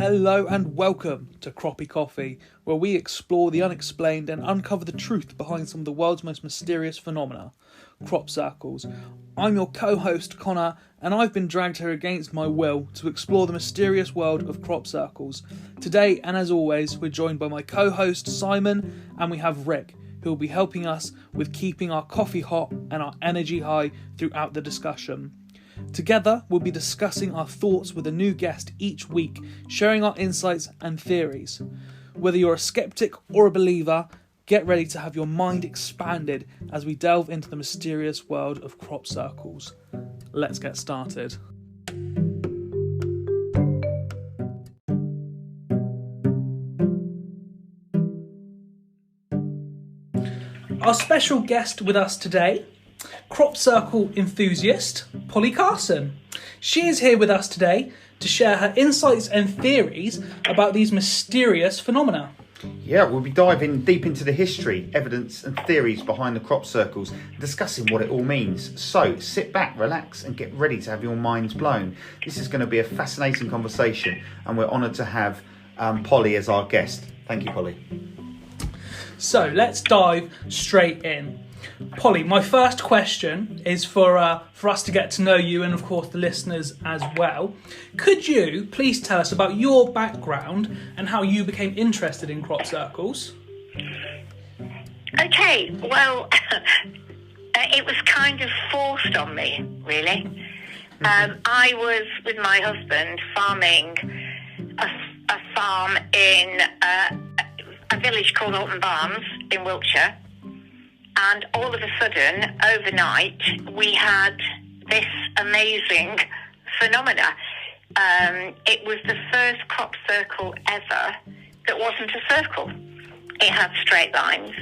Hello and welcome to Croppie Coffee, where we explore the unexplained and uncover the truth behind some of the world's most mysterious phenomena, crop circles. I'm your co-host Connor, and I've been dragged here against my will to explore the mysterious world of crop circles. Today, and as always, we're joined by my co-host Simon, and we have Rick, who will be helping us with keeping our coffee hot and our energy high throughout the discussion. Together, we'll be discussing our thoughts with a new guest each week, sharing our insights and theories. Whether you're a skeptic or a believer, get ready to have your mind expanded as we delve into the mysterious world of crop circles. Let's get started. Our special guest with us today, crop circle enthusiast, Polly Carson. She is here with us today to share her insights and theories about these mysterious phenomena. Yeah, we'll be diving deep into the history, evidence and theories behind the crop circles, discussing what it all means. So sit back, relax and get ready to have your minds blown. This is going to be a fascinating conversation and we're honoured to have Polly as our guest. Thank you, Polly. So let's dive straight in. Polly, my first question is for us to get to know you and, of course, the listeners as well. Could you please tell us about your background and how you became interested in crop circles? Okay, well, it was kind of forced on me, really. I was with my husband farming a farm in a village called Alton Barnes in Wiltshire. And all of a sudden, overnight, we had this amazing phenomena. It was the first crop circle ever that wasn't a circle. It had straight lines.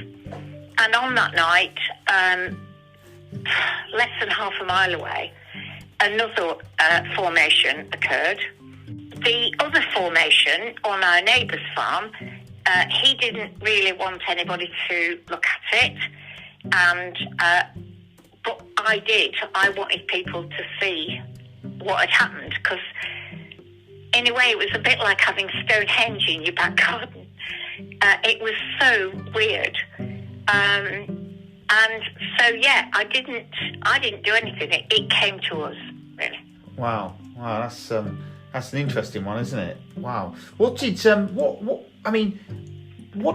And on that night, less than half a mile away, another formation occurred. The other formation on our neighbour's farm, he didn't really want anybody to look at it. And but I did. I wanted people to see what had happened because, in a way, it was a bit like having Stonehenge in your back garden. It was so weird, and so yeah, I didn't do anything. It came to us, really. Wow, that's an interesting one, isn't it? Wow. What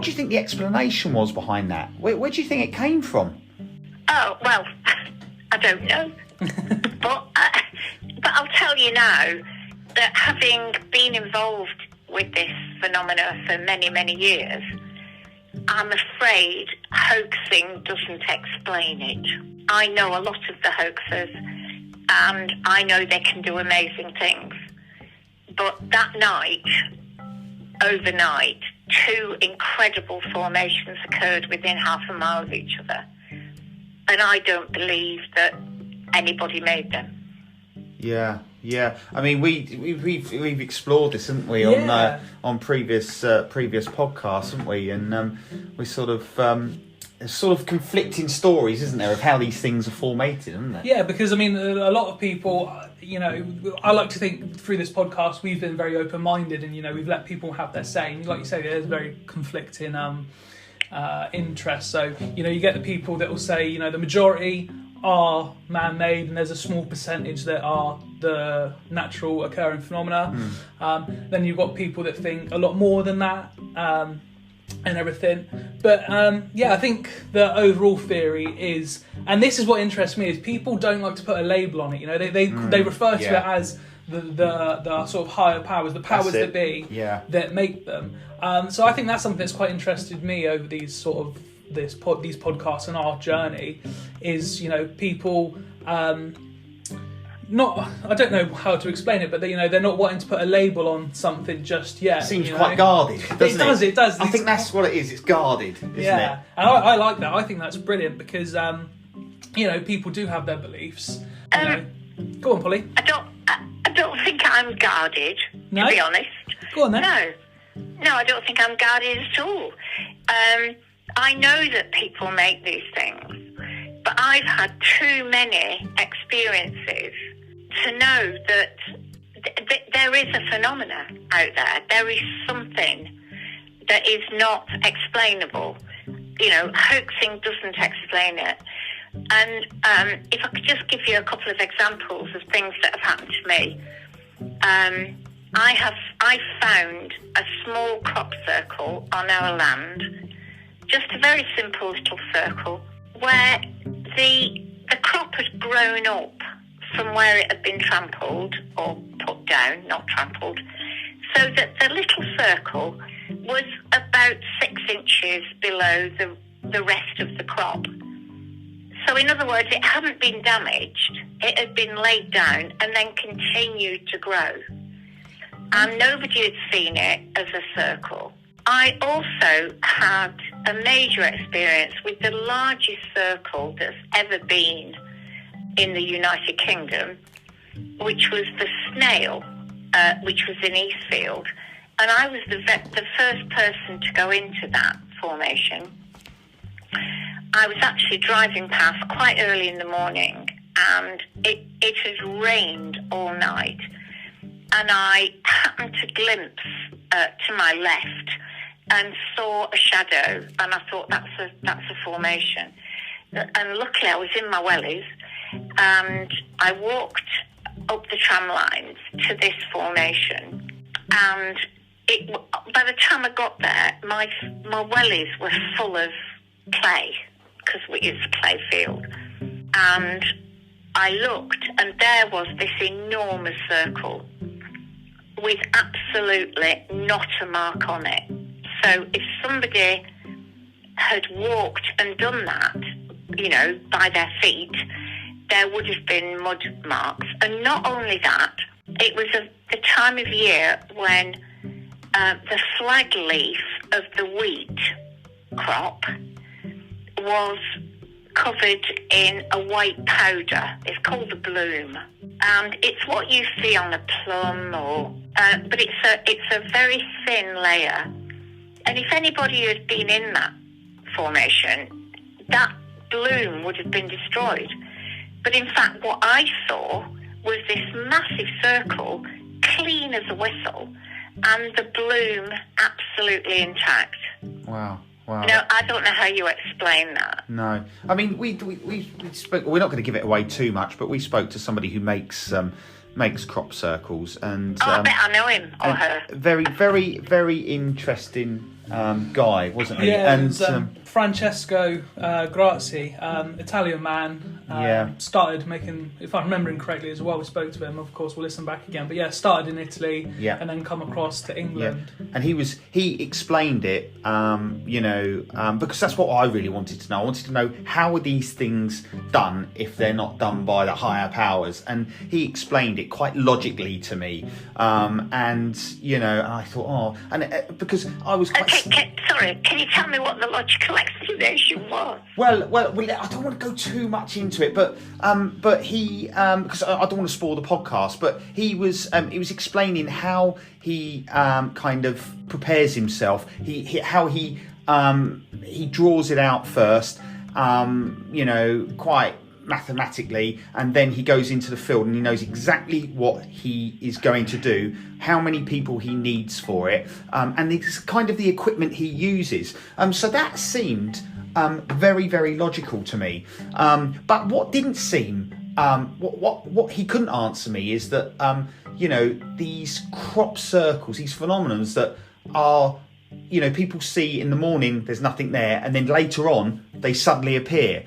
do you think the explanation was behind that? Where do you think it came from? Oh, well, I don't know. but I'll tell you now that having been involved with this phenomena for many, many years, I'm afraid hoaxing doesn't explain it. I know a lot of the hoaxers, and I know they can do amazing things. But that night, overnight, two incredible formations occurred within half a mile of each other. And I don't believe that anybody made them. Yeah. I mean, we've explored this, haven't we, on previous podcasts, haven't we? And we sort of conflicting stories, isn't there, of how these things are formated, isn't there? Yeah, because I mean, a lot of people, I like to think through this podcast we've been very open-minded, and we've let people have their say. And like you say, there's very conflicting interests. So you get the people that will say the majority are man-made, and there's a small percentage that are the natural occurring phenomena. Then you've got people that think a lot more than that. And everything, but I think the overall theory is, and this is what interests me, is people don't like to put a label on it. They refer to it as the sort of higher powers, the powers that be, that make them. So I think that's something that's quite interested me over these podcasts and our journey. Is people. I don't know how to explain it, but they're not wanting to put a label on something just yet. It seems quite guarded, doesn't it? It does. I think that's what it is. It's guarded, isn't it? And I like that. I think that's brilliant because people do have their beliefs. Go on, Polly. I don't think I'm guarded. No? To be honest. Go on then. No, I don't think I'm guarded at all. I know that people make these things, but I've had too many experiences to know that there is a phenomena out there. There is something that is not explainable. Hoaxing doesn't explain it. And if I could just give you a couple of examples of things that have happened to me. I found a small crop circle on our land, just a very simple little circle, where the crop had grown up from where it had been trampled or put down, not trampled, so that the little circle was about 6 inches below the rest of the crop. So in other words, it hadn't been damaged, it had been laid down and then continued to grow. And nobody had seen it as a circle. I also had a major experience with the largest circle that's ever been in the United Kingdom, which was the snail, which was in Eastfield. And I was the first person to go into that formation. I was actually driving past quite early in the morning, and it had rained all night. And I happened to glimpse to my left and saw a shadow, and I thought that's a formation. And luckily I was in my wellies, and I walked up the tram lines to this formation, and by the time I got there, my wellies were full of clay, because it's a clay field. And I looked, and there was this enormous circle with absolutely not a mark on it. So if somebody had walked and done that, by their feet, there would have been mud marks. And not only that, it was the time of year when the flag leaf of the wheat crop was covered in a white powder. It's called the bloom, and it's what you see on a plum, but it's a very thin layer. And if anybody had been in that formation, that bloom would have been destroyed. But in fact, what I saw was this massive circle, clean as a whistle, and the bloom absolutely intact. Wow. Wow. No, I don't know how you explain that. No, I mean we spoke. We're not going to give it away too much, but we spoke to somebody who makes crop circles, and I bet I know him or her. Very, very, very interesting guy, wasn't he? Yeah, and it was, Francesco Grazzi, Italian man. Started making, if I'm remembering correctly as well, we spoke to him, of course we'll listen back again, but started in Italy, and then come across to England. Yeah. And he explained it, because that's what I really wanted to know. I wanted to know, how are these things done if they're not done by the higher powers? And he explained it quite logically to me, and I thought, because I was quite... Sorry, can you tell me what the logical explanation was? Well, I don't want to go too much into it, but he, because I don't want to spoil the podcast, but he was explaining how he kind of prepares himself. How he draws it out first, quite mathematically, and then he goes into the field and he knows exactly what he is going to do, how many people he needs for it, and it's kind of the equipment he uses. So that seemed very, very logical to me. But what didn't seem, what he couldn't answer me is that these crop circles, these phenomenons that are, people see in the morning, there's nothing there, and then later on they suddenly appear.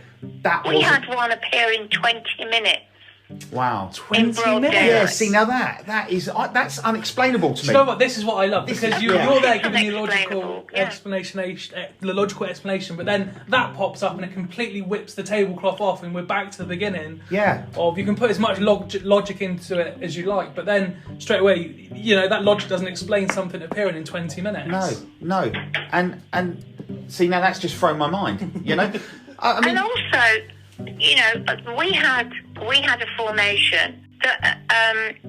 We had one appear in 20 minutes. Wow, 20 minutes. Yeah, see, now that's unexplainable to me. Do you know what? This is what I love, because you're there giving the logical explanation, but then that pops up and it completely whips the tablecloth off, and we're back to the beginning. Yeah. Of, you can put as much logic into it as you like, but then straight away, that logic doesn't explain something appearing in 20 minutes. No, and see, now that's just thrown my mind. I mean, and also, we had a formation that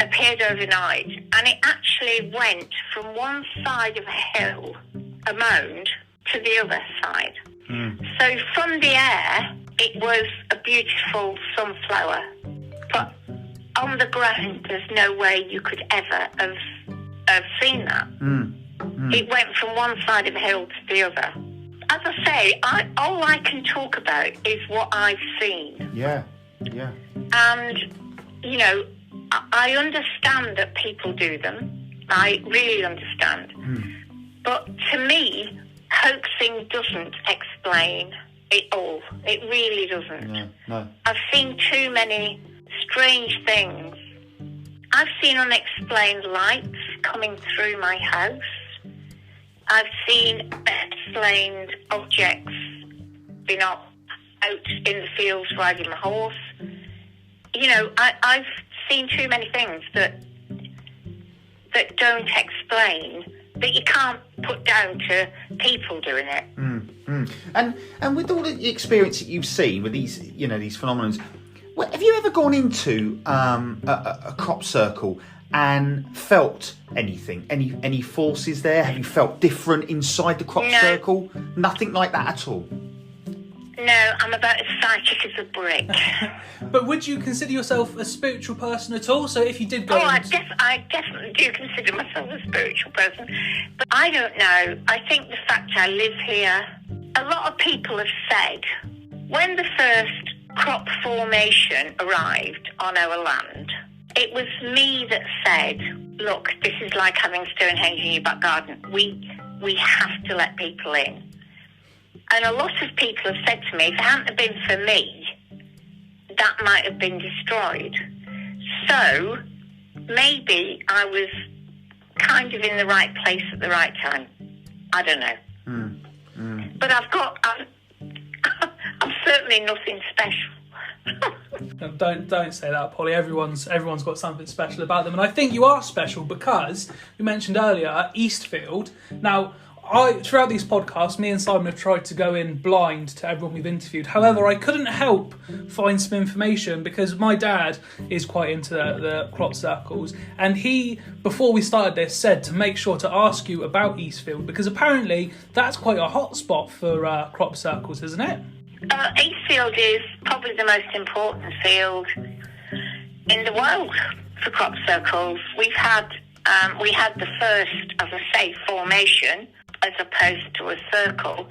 appeared overnight, and it actually went from one side of a hill, a mound, to the other side. So from the air, it was a beautiful sunflower. But on the ground, there's no way you could ever have seen that. It went from one side of the hill to the other. As I say, all I can talk about is what I've seen. Yeah. And, you know, I understand that people do them. I really understand. But to me, hoaxing doesn't explain it all. It really doesn't. No. I've seen too many strange things. I've seen unexplained lights coming through my house. I've seen unexplained objects being out in the fields riding my horse. You know, I've seen too many things that don't explain, that you can't put down to people doing it. And with all the experience that you've seen with these, you know, these phenomena, have you ever gone into a crop circle and felt anything? Any forces there? Have you felt different inside the crop circle? Nothing like that at all? No, I'm about as psychic as a brick. But would you consider yourself a spiritual person at all? So if you did go... I definitely do consider myself a spiritual person. But I don't know. I think the fact I live here... A lot of people have said, when the first crop formation arrived on our land, it was me that said, look, this is like having Stonehenge in your back garden. We have to let people in. And a lot of people have said to me, if it hadn't have been for me, that might have been destroyed. So maybe I was kind of in the right place at the right time. I don't know. But I'm certainly nothing special. Don't say that, Polly. Everyone's got something special about them, and I think you are special because we mentioned earlier Eastfield. Now, throughout these podcasts, me and Simon have tried to go in blind to everyone we've interviewed. However, I couldn't help find some information because my dad is quite into the crop circles, and he, before we started this, said to make sure to ask you about Eastfield because apparently that's quite a hot spot for crop circles, isn't it? Eastfield is probably the most important field in the world for crop circles. We had the first, as I say, formation as opposed to a circle,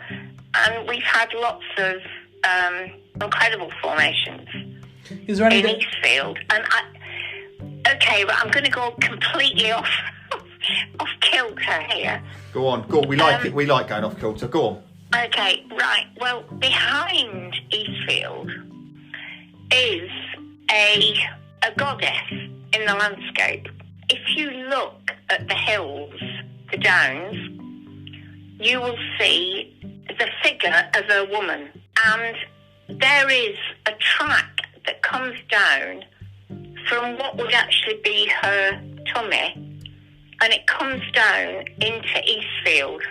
and we've had lots of incredible formations Is there any in Eastfield. And I'm going to go completely off kilter here. Go on. We like it. We like going off kilter. Go on. Okay, right. Well, behind Eastfield is a goddess in the landscape. If you look at the hills, the downs, you will see the figure of a woman. And there is a track that comes down from what would actually be her tummy, and it comes down into Eastfield.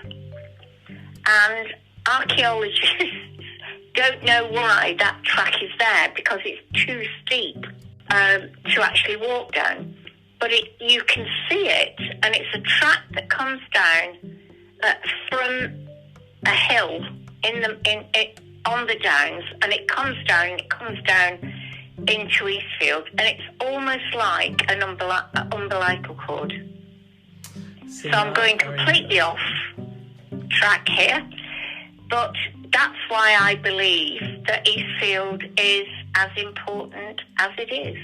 And archaeologists don't know why that track is there because it's too steep to actually walk down. But you can see it, and it's a track that comes down from a hill on the downs, and it comes down into Eastfield, and it's almost like an umbilical cord. So I'm going completely off track here, but that's why I believe that Eastfield is as important as it is.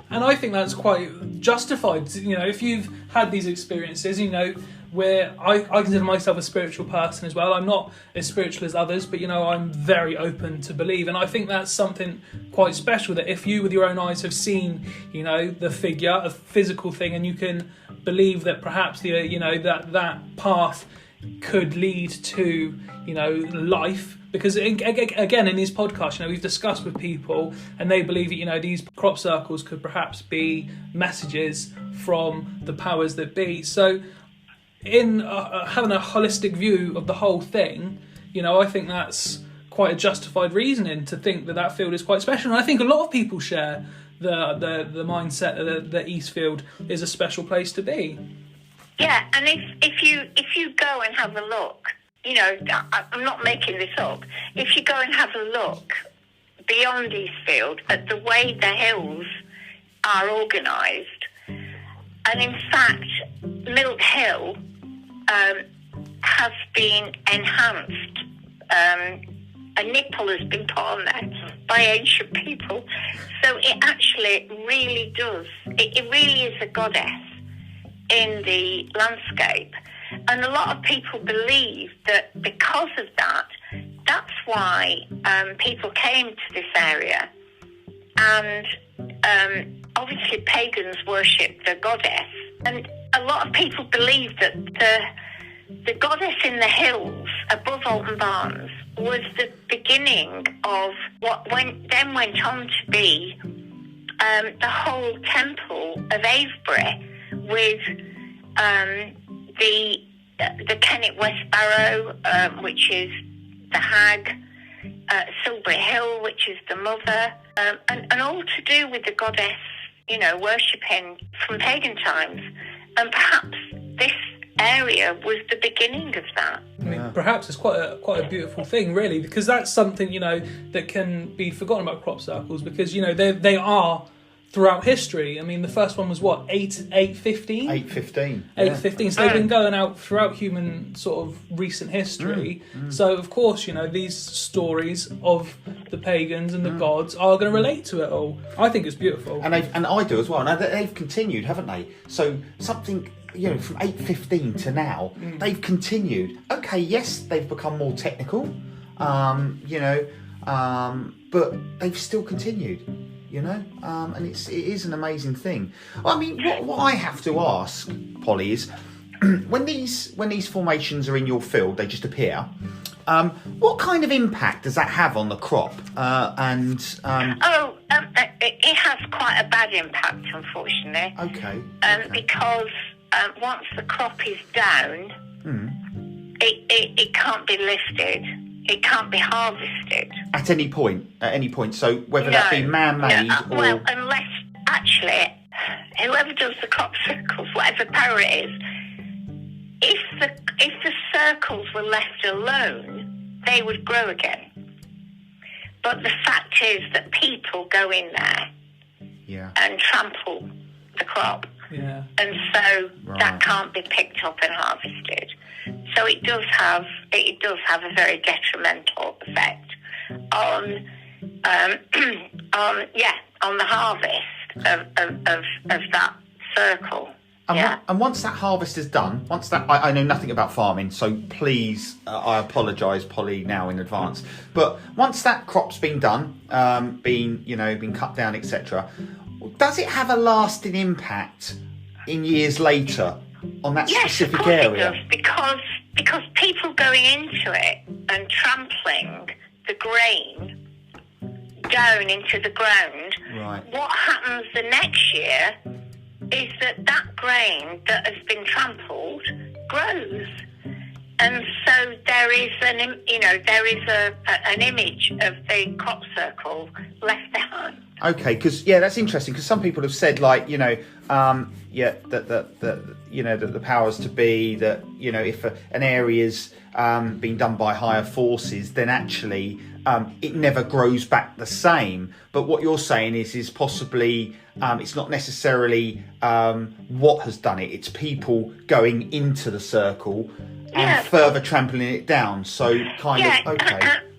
And I think that's quite justified. You know, if you've had these experiences, you know, where I consider myself a spiritual person as well. I'm not as spiritual as others, but, you know, I'm very open to believe. And I think that's something quite special, that if you with your own eyes have seen, you know, the figure, a physical thing, and you can believe that perhaps, you know, that path could lead to, you know, life. Because again, in these podcasts, you know, we've discussed with people and they believe that, you know, these crop circles could perhaps be messages from the powers that be. So in having a holistic view of the whole thing, you know, I think that's quite a justified reasoning to think that field is quite special. And I think a lot of people share the mindset that Eastfield is a special place to be. Yeah, and if you go and have a look, you know, I'm not making this up. If you go and have a look beyond Eastfield at the way the hills are organised. And in fact, Milt Hill has been enhanced. A nipple has been put on there by ancient people. So it actually really does. It really is a goddess in the landscape. And a lot of people believe that because of that, that's why people came to this area. And obviously pagans worship the goddess. And a lot of people believe that the goddess in the hills above Alton Barnes was the beginning of what then went on to be the whole temple of Avebury, with the Kennet West Barrow, which is the hag, Silbury Hill, which is the mother, and all to do with the goddess, worshipping from pagan times. And perhaps this area was the beginning of that. I mean, perhaps it's quite a beautiful thing, really, because that's something, that can be forgotten about crop circles, because, they are throughout history. I mean, the first one was what, 815? 815. 815. So they've been going out throughout human sort of recent history. So, of course, these stories of the pagans and the gods are going to relate to it all. I think it's beautiful. And I do as well. And they've continued, haven't they? So something, from 815 to now, they've continued. Okay, yes, they've become more technical, but they've still continued. And it is an amazing thing. I mean, what I have to ask, Polly, is when these formations are in your field, they just appear. What kind of impact does that have on the crop? It has quite a bad impact, unfortunately. Okay. Because once the crop is down, it can't be lifted. It can't be harvested. At any point. So whether that be man-made or... Well, unless, actually, whoever does the crop circles, whatever power it is, if the circles were left alone, they would grow again. But the fact is that people go in there and trample the crop. Yeah. And so that can't be picked up and harvested. So it does have a very detrimental effect on the harvest of that circle. And once that harvest is done, I know nothing about farming, so please, I apologise, Polly, now in advance. But once that crop's been done, been cut down, etc., does it have a lasting impact in years later on that specific area? Yes, it does, because people going into it and trampling the grain down into the ground. Right. What happens the next year is that grain that has been trampled grows, and so there is an image of the crop circle left behind. Okay, because that's interesting. Because some people have said, that the powers to be, that if an area's been done by higher forces, then actually it never grows back the same. But what you're saying is possibly it's not necessarily what has done it; it's people going into the circle and further trampling it down. So okay.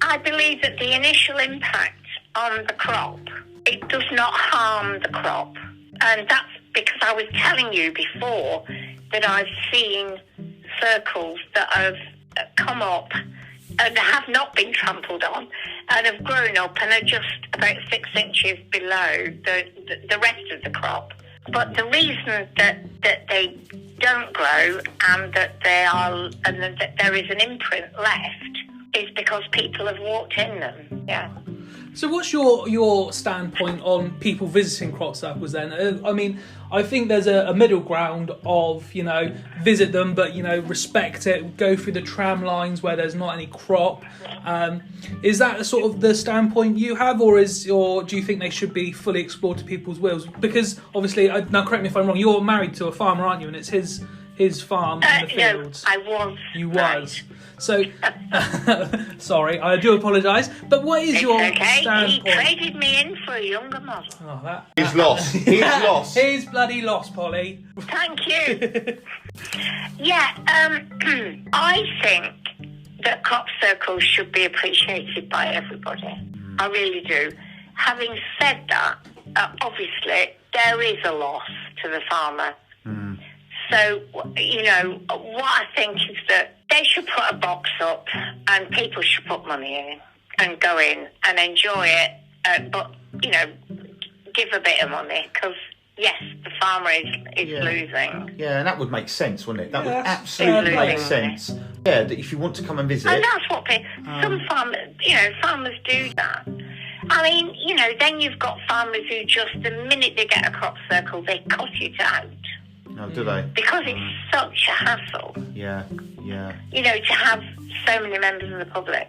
I believe that the initial impact on the crop, it does not harm the crop. And that's because I was telling you before that I've seen circles that have come up and have not been trampled on and have grown up and are just about 6 inches below the rest of the crop. But the reason that they don't grow and that that there is an imprint left is because people have walked in them. Yeah. So what's your standpoint on people visiting crop circles then? I mean, I think there's a middle ground of, visit them, but, respect it, go through the tram lines where there's not any crop. Is that sort of the standpoint you have, or do you think they should be fully explored to people's wills? Because obviously, now correct me if I'm wrong, you're married to a farmer, aren't you? And it's his his farm in the No, fields? I was. You right. was. So, sorry, I do apologise. But what is It's your okay. standpoint? He traded me in for a younger model. Oh, that. He's lost. He's lost. He's bloody lost, Polly. Thank you. Yeah, I think that crop circles should be appreciated by everybody. I really do. Having said that, obviously there is a loss to the farmer. So, you know, what I think is that they should put a box up and people should put money in and go in and enjoy it. But, you know, give a bit of money because, yes, the farmer is losing. Yeah, and that would make sense, wouldn't it? That would Yes. absolutely make Absolutely. sense. Yeah, that if you want to come and visit. And that's what some farmers, farmers do that. I mean, then you've got farmers who just, the minute they get a crop circle, they cut it out. No, do they? Because it's such a hassle, Yeah. to have so many members of the public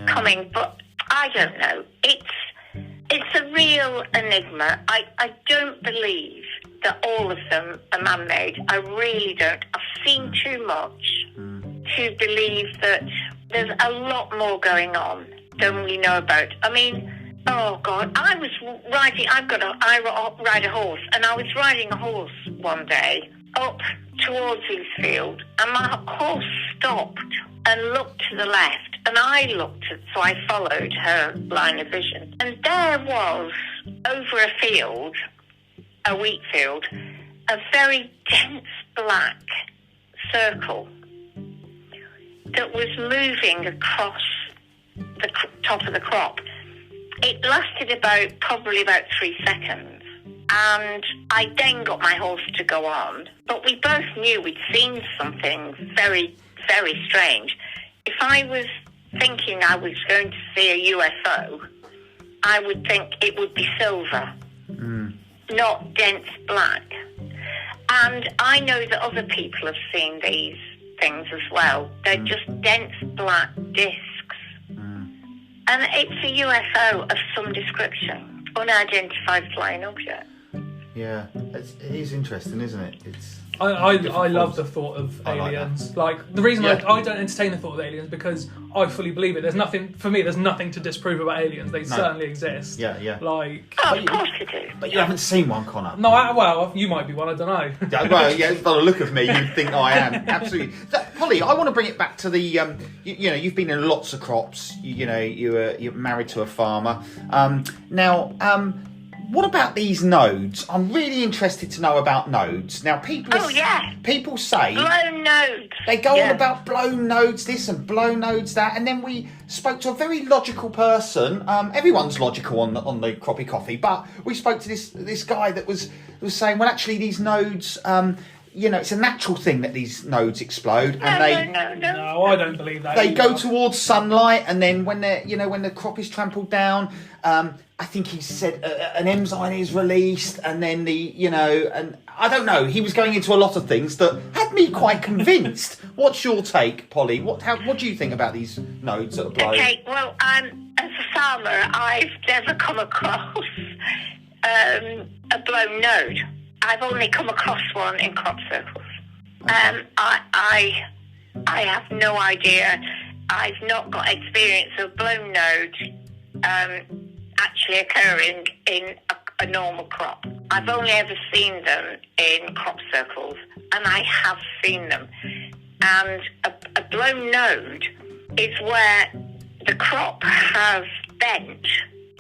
coming. But I don't know. It's a real enigma. I don't believe that all of them are man-made. I really don't. I've seen too much to believe that there's a lot more going on than we know about. I mean, oh God, I ride a horse, and I was riding a horse one day up towards his field, and my horse stopped and looked to the left, and I so I followed her line of vision, and there was, over a field, a wheat field, a very dense black circle that was moving across the top of the crop. It lasted probably about 3 seconds, and I then got my horse to go on, but we both knew we'd seen something very, very strange. If I was thinking I was going to see a UFO, I would think it would be silver, not dense black. And I know that other people have seen these things as well. They're just dense black discs. And it's a UFO of some description, unidentified flying object. Yeah, it is interesting, isn't it? I love the thought of aliens. Like the reason I don't entertain the thought of aliens because I fully believe it. There's nothing to disprove about aliens. They certainly exist. Yeah. Like, of course they do. But you haven't seen one, Connor. No, well, you might be one. I don't know. Well, yeah, by the look of me, you'd think I am. Absolutely. Polly, I want to bring it back to the, you've been in lots of crops. You're married to a farmer. What about these nodes? I'm really interested to know about nodes. Now, people say blown nodes. They go on about blown nodes this and blown nodes that, and then we spoke to a very logical person. Everyone's logical on the Croppie Coffee, but we spoke to this guy that was saying, well, actually, these nodes. It's a natural thing that these nodes explode, and No, I don't believe that. They either. go towards sunlight, and then when the crop is trampled down, I think he said an enzyme is released, and then and I don't know. He was going into a lot of things that had me quite convinced. What's your take, Polly? What do you think about these nodes that are blown? Okay, well, as a farmer, I've never come across a blown node. I've only come across one in crop circles. I have no idea. I've not got experience of blown node actually occurring in a normal crop. I've only ever seen them in crop circles, and I have seen them. And a blown node is where the crop has bent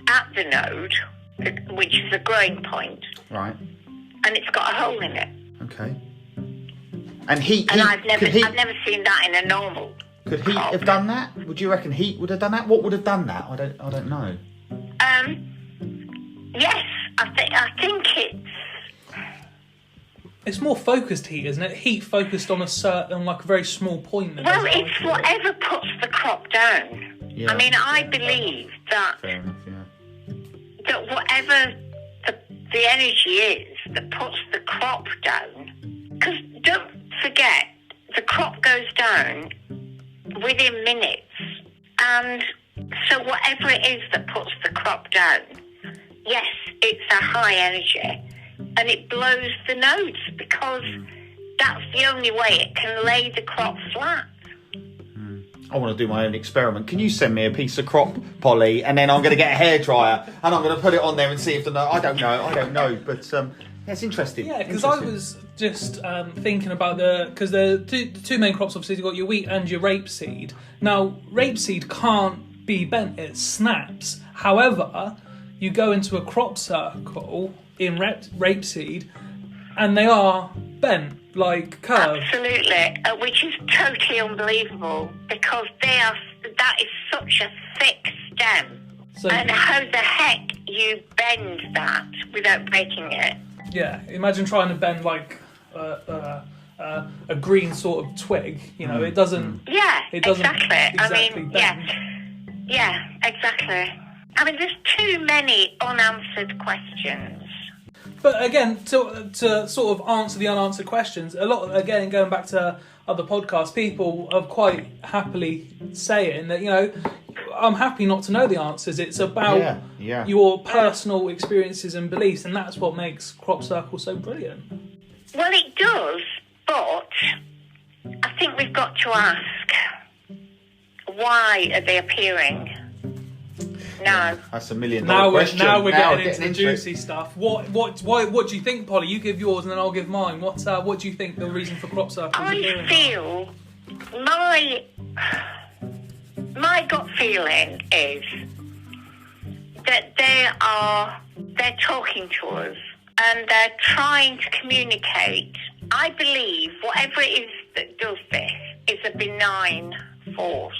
at the node, which is a growing point. Right. And it's got a hole in it. Okay. And I've never seen that in a normal. Could heat have done that? Would you reckon heat would have done that? What would have done that? I don't know. Yes, I think it's more focused heat, isn't it? Heat focused on a very small point. Well, it's whatever puts the crop down. Yeah. I mean, I believe that Fair enough, yeah. that whatever the energy is that puts the crop down, because don't forget, the crop goes down within minutes, and so whatever it is that puts the crop down, yes, it's a high energy, and it blows the nodes because that's the only way it can lay the crop flat. I want to do my own experiment. Can you send me a piece of crop, Polly, and then I'm going to get a hairdryer and I'm going to put it on there and see if I don't know, but it's interesting. Yeah, because I was just thinking about because the two main crops, obviously, you've got your wheat and your rapeseed. Now, rapeseed can't be bent, it snaps. However, you go into a crop circle in rapeseed and they are bent, like curved. Absolutely, which is totally unbelievable because that is such a thick stem. So, and how the heck you bend that without breaking it? Yeah, imagine trying to bend like a green sort of twig. You know, it doesn't. Yeah, it doesn't exactly. bend. Yeah, exactly. I mean, there's too many unanswered questions. But again, to sort of answer the unanswered questions, a lot, again, going back to other podcasts, people are quite happily saying that, you know, I'm happy not to know the answers. It's about your personal experiences and beliefs, and that's what makes Crop Circle so brilliant. Well, it does, but I think we've got to ask, why are they appearing now? That's $1 million question. Now we're getting into the juicy stuff. What do you think, Polly? You give yours and then I'll give mine. What do you think the reason for Crop Circle is? I feel my gut feeling is that they're talking to us and they're trying to communicate. I believe whatever it is that does this is a benign force.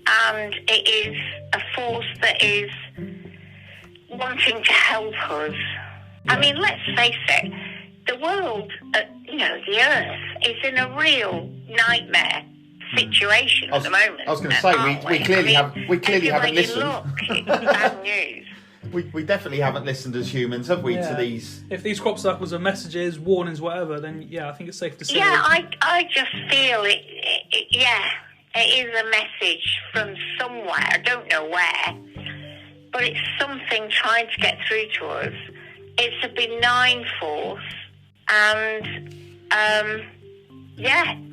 And it is a force that is wanting to help us. I mean, let's face it, the world, the Earth is in a real nightmare situation at the moment. I was going to say, we clearly haven't listened. Look, it's bad news. We definitely haven't listened as humans, have we, to these? If these crop circles are messages, warnings, whatever, then I think it's safe to say. Yeah, I just feel it is a message from somewhere. I don't know where, but it's something trying to get through to us. It's a benign force, and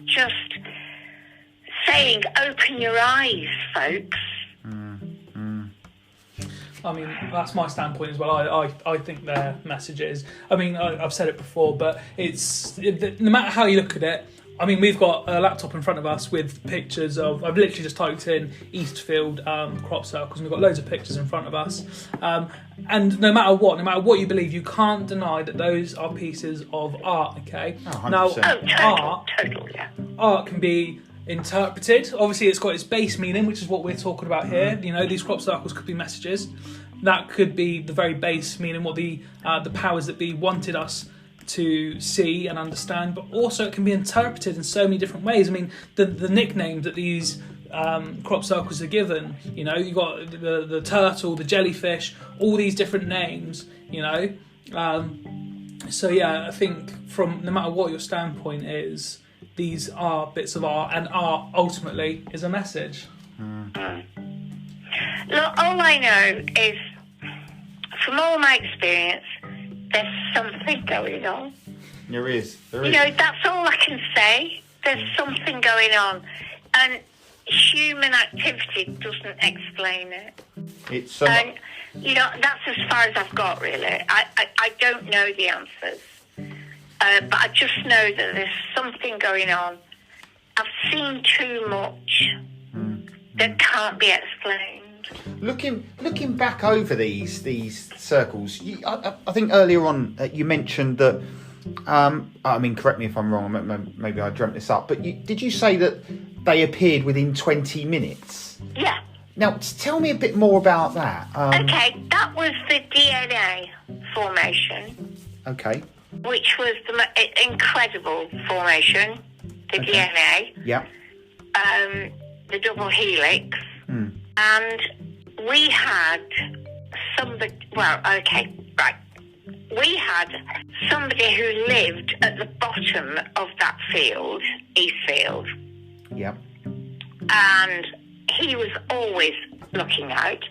just saying, open your eyes, folks. I mean, that's my standpoint as well. I think their messages. I mean, I've said it before, but no matter how you look at it. I mean, we've got a laptop in front of us with pictures of. I've literally just typed in Eastfield crop circles, and we've got loads of pictures in front of us. And no matter what you believe, you can't deny that those are pieces of art. Okay. Art can be interpreted. Obviously, it's got its base meaning, which is what we're talking about here. You know, these crop circles could be messages. That could be the very base meaning, what the powers that be wanted us to see and understand, but also it can be interpreted in so many different ways. I mean, the nicknames that these crop circles are given, you know, you've got the turtle, the jellyfish, all these different names, you know. I think from no matter what your standpoint is, these are bits of art, and art ultimately is a message. Look, all I know is, from all my experience, there's something going on. There is. You know, that's all I can say. There's something going on. And human activity doesn't explain it. It's and, that's as far as I've got, really. I don't know the answers. But I just know that there's something going on. I've seen too much that can't be explained. Looking back over these circles, I think earlier on you mentioned that. I mean, correct me if I'm wrong. Maybe I dreamt this up. But did you say that they appeared within 20 minutes? Yeah. Now, tell me a bit more about that. Okay, that was the DNA formation. Okay. Which was the incredible formation, the DNA. Yeah. The double helix. And we had somebody, we had somebody who lived at the bottom of that field, Eastfield. Yeah. And he was always looking out.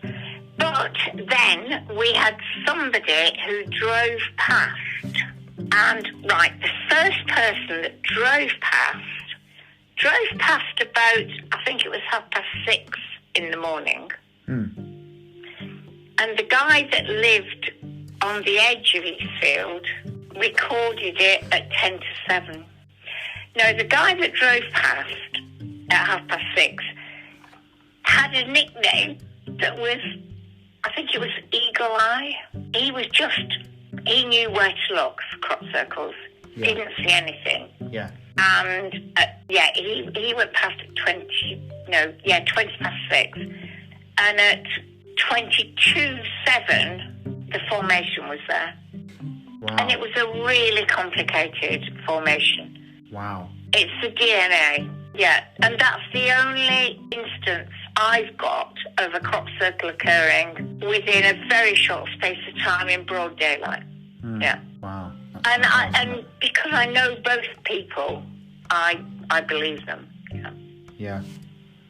But then we had somebody who drove past And, right, the first person that drove past about, I think it was 6:30 in the morning. And the guy that lived on the edge of Eastfield recorded it at 6:10. Now, the guy that drove past at 6:30 had a nickname that was, I think it was Eagle Eye. He knew where to look for crop circles. Yeah. Didn't see anything. Yeah. And, he went past at 6:20. And at 22:07, the formation was there. Wow. And it was a really complicated formation. Wow. It's the DNA, yeah. And that's the only instance I've got of a crop circle occurring within a very short space of time in broad daylight. Yeah. Wow. And because I know both people, I believe them. Yeah. Yeah.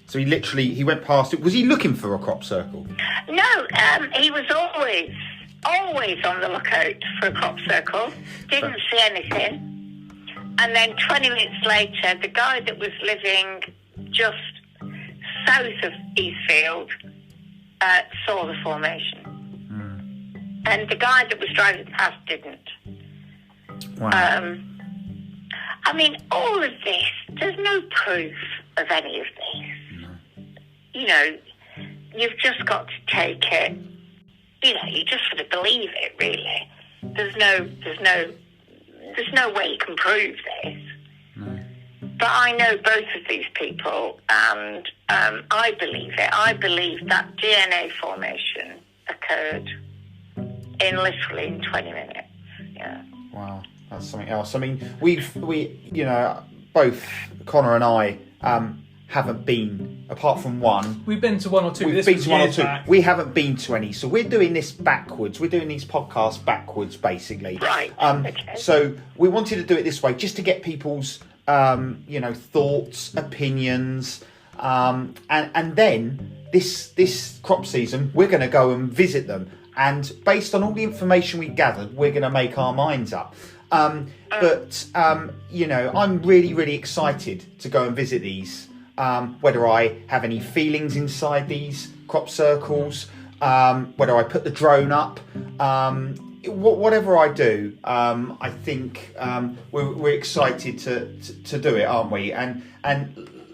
So he went past it. Was he looking for a crop circle? No, he was always on the lookout for a crop circle. Didn't see anything. And then 20 minutes later, the guy that was living just south of Eastfield saw the formation. And the guy that was driving past didn't. Wow. I mean, all of this, there's no proof of any of this. No. You know, you've just got to take it, you just got to believe it, really. There's no way you can prove this. No. But I know both of these people, and I believe it. I believe that DNA formation occurred in 20 minutes. Yeah. Wow, that's something else. I mean, we both Connor and I haven't been, apart from one. We've been to one or two. We've this been was to one or years two. back. We haven't been to any, so we're doing this backwards. We're doing these podcasts backwards, basically. Right. Okay. So we wanted to do it this way, just to get people's, thoughts, opinions, and then this crop season, we're going to go and visit them. And based on all the information we gathered, we're going to make our minds up. I'm really, really excited to go and visit these. Whether I have any feelings inside these crop circles, whether I put the drone up, whatever I do, I think we're excited to do it, aren't we? And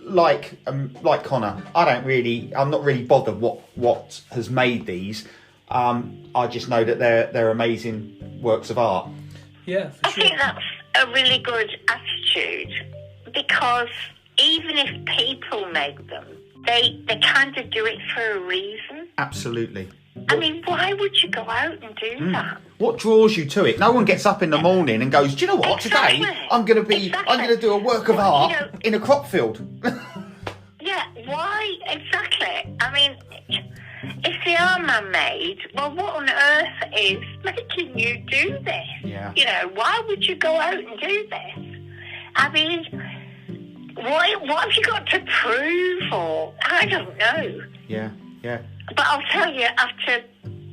like Connor, I'm not really bothered what has made these. I just know that they're amazing works of art. Yeah, for sure. I think that's a really good attitude, because even if people make them, they kind of do it for a reason. Absolutely. I mean, why would you go out and do that? What draws you to it? No one gets up in the morning and goes, "Do you know what? Exactly. Today I'm going to do a work of art in a crop field." Yeah, why exactly? I mean, if they are man-made, well, what on earth is making you do this? Yeah. Why would you go out and do this? I mean, what have you got to prove? Or I don't know. Yeah. But I'll tell you, after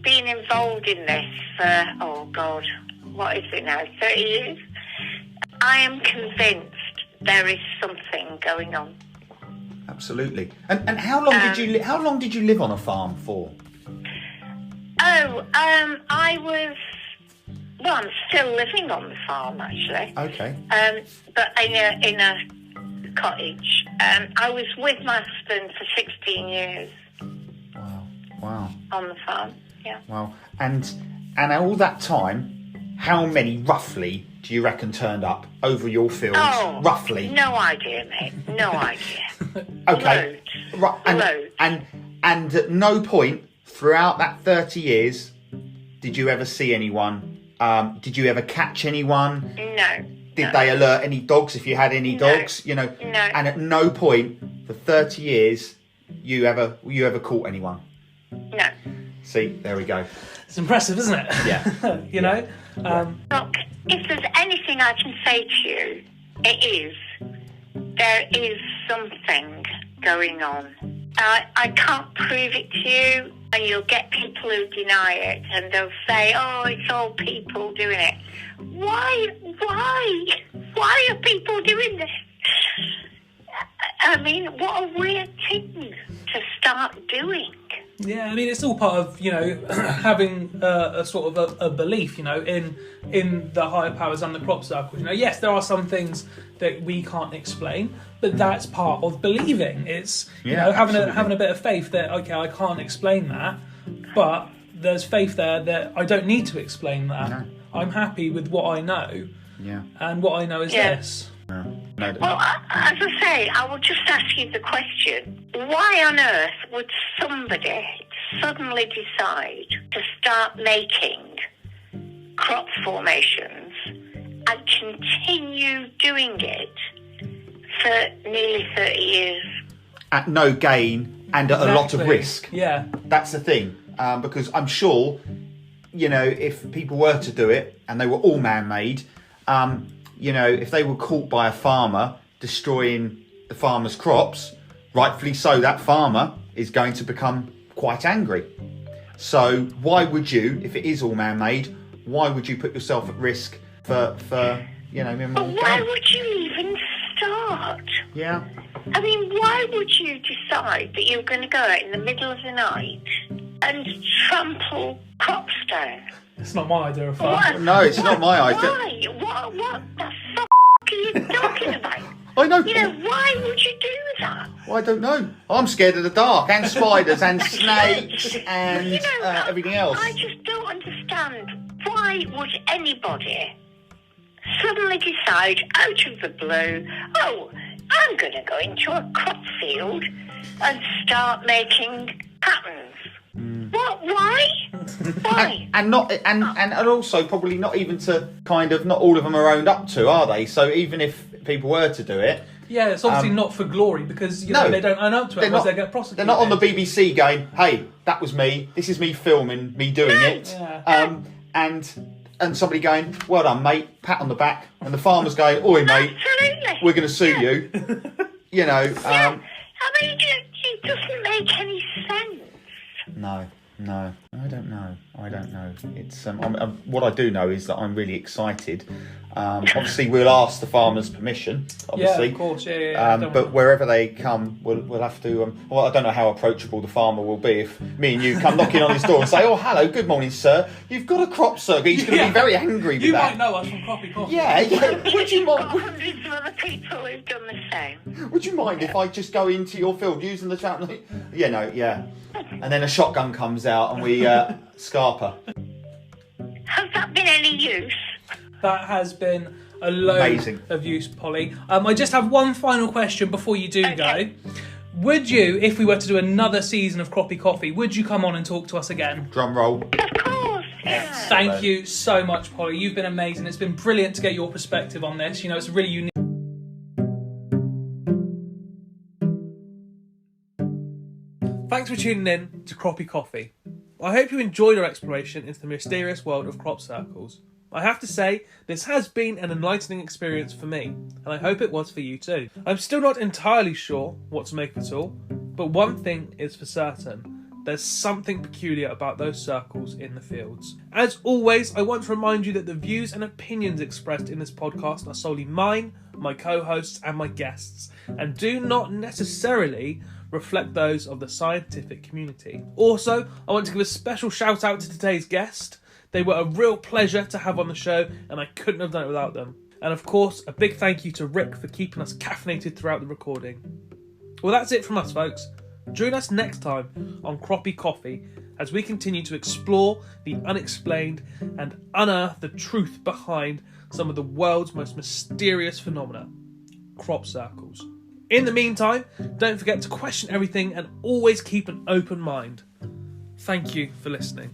being involved in this for, what is it now, 30 years, I am convinced there is something going on. Absolutely. And how long did you live on a farm for? I'm still living on the farm, actually. Okay. But in a cottage. I was with my husband for 16 years. Wow. On the farm, yeah. Wow. And all that time, how many roughly do you reckon turned up over your fields? Oh, roughly. No idea, mate. No idea. Okay. Loads. Right. Loads. And at no point throughout that 30 years did you ever see anyone? Did you ever catch anyone? No. Did they alert any dogs if you had any dogs? No. And at no point for 30 years you ever caught anyone. No. See, there we go. It's impressive, isn't it? Yeah. know? Look, if there's anything I can say to you, it is, there is something going on. I can't prove it to you, and you'll get people who deny it, and they'll say, oh, it's all people doing it. Why are people doing this? I mean, what a weird thing to start doing. Yeah, I mean, it's all part of, having a sort of a belief, in the higher powers and the crop circles. Yes, there are some things that we can't explain, but that's part of believing. It's, having a bit of faith that, okay, I can't explain that, but there's faith there that I don't need to explain that. No. I'm happy with what I know. Yeah. And what I know is this. No. Well, as I say, I will just ask you the question. Why on earth would somebody suddenly decide to start making crop formations and continue doing it for nearly 30 years? At no gain and at a lot of risk. Yeah. That's the thing. Because I'm sure, if people were to do it and they were all man-made, if they were caught by a farmer destroying the farmer's crops, rightfully so, that farmer is going to become quite angry. So why would you, if it is all man-made, why would you put yourself at risk for But why would you even start? Yeah. I mean, why would you decide that you're going to go out in the middle of the night and trample crops down? It's not my idea of fun. No, it's not my idea. Why? What the fuck are you talking about? I know. Why would you do that? Well, I don't know. I'm scared of the dark and spiders and snakes and everything else. I just don't understand. Why would anybody suddenly decide out of the blue, I'm going to go into a crop field and start making patterns? What? Why? Why? And also probably not even to not all of them are owned up to, are they? So even if people were to do it, yeah, it's obviously not for glory because they don't own up to it, otherwise they get prosecuted. They're not on the BBC going, "Hey, that was me. This is me filming me doing it." Yeah. And somebody going, "Well done, mate. Pat on the back." And the farmer's going, "Oi, mate, Absolutely. we're going to sue you." I mean, it doesn't make any sense. No, I don't know. It's what I do know is that I'm really excited. Obviously, we'll ask the farmers' permission. Obviously, yeah, of course, yeah. But wherever they come, we'll have to. I don't know how approachable the farmer will be if me and you come knocking on his door and say, "Oh, hello, good morning, sir. You've got a crop circle." He's going to be very angry with that. You that. might know us from Croppie Coffee. Yeah. Would you mind? Hundreds of other people who've done the same. Would you mind if I just go into your field using the trap? Yeah. And then a shotgun comes out and we scarper. Has that been any use? That has been a load of use, Polly. I just have one final question before you do go. Would you, if we were to do another season of Croppie Coffee, would you come on and talk to us again? Drum roll. Of course. Yeah. Thank you so much, Polly. You've been amazing. It's been brilliant to get your perspective on this. It's really unique. Thanks for tuning in to Croppie Coffee. I hope you enjoyed our exploration into the mysterious world of crop circles. I have to say, this has been an enlightening experience for me, and I hope it was for you too. I'm still not entirely sure what to make of it all, but one thing is for certain. There's something peculiar about those circles in the fields. As always, I want to remind you that the views and opinions expressed in this podcast are solely mine, my co-hosts and my guests, and do not necessarily reflect those of the scientific community. Also, I want to give a special shout out to today's guest. They were a real pleasure to have on the show, and I couldn't have done it without them. And of course, a big thank you to Rick for keeping us caffeinated throughout the recording. Well, that's it from us, folks. Join us next time on Croppie Coffee as we continue to explore the unexplained and unearth the truth behind some of the world's most mysterious phenomena, crop circles. In the meantime, don't forget to question everything and always keep an open mind. Thank you for listening.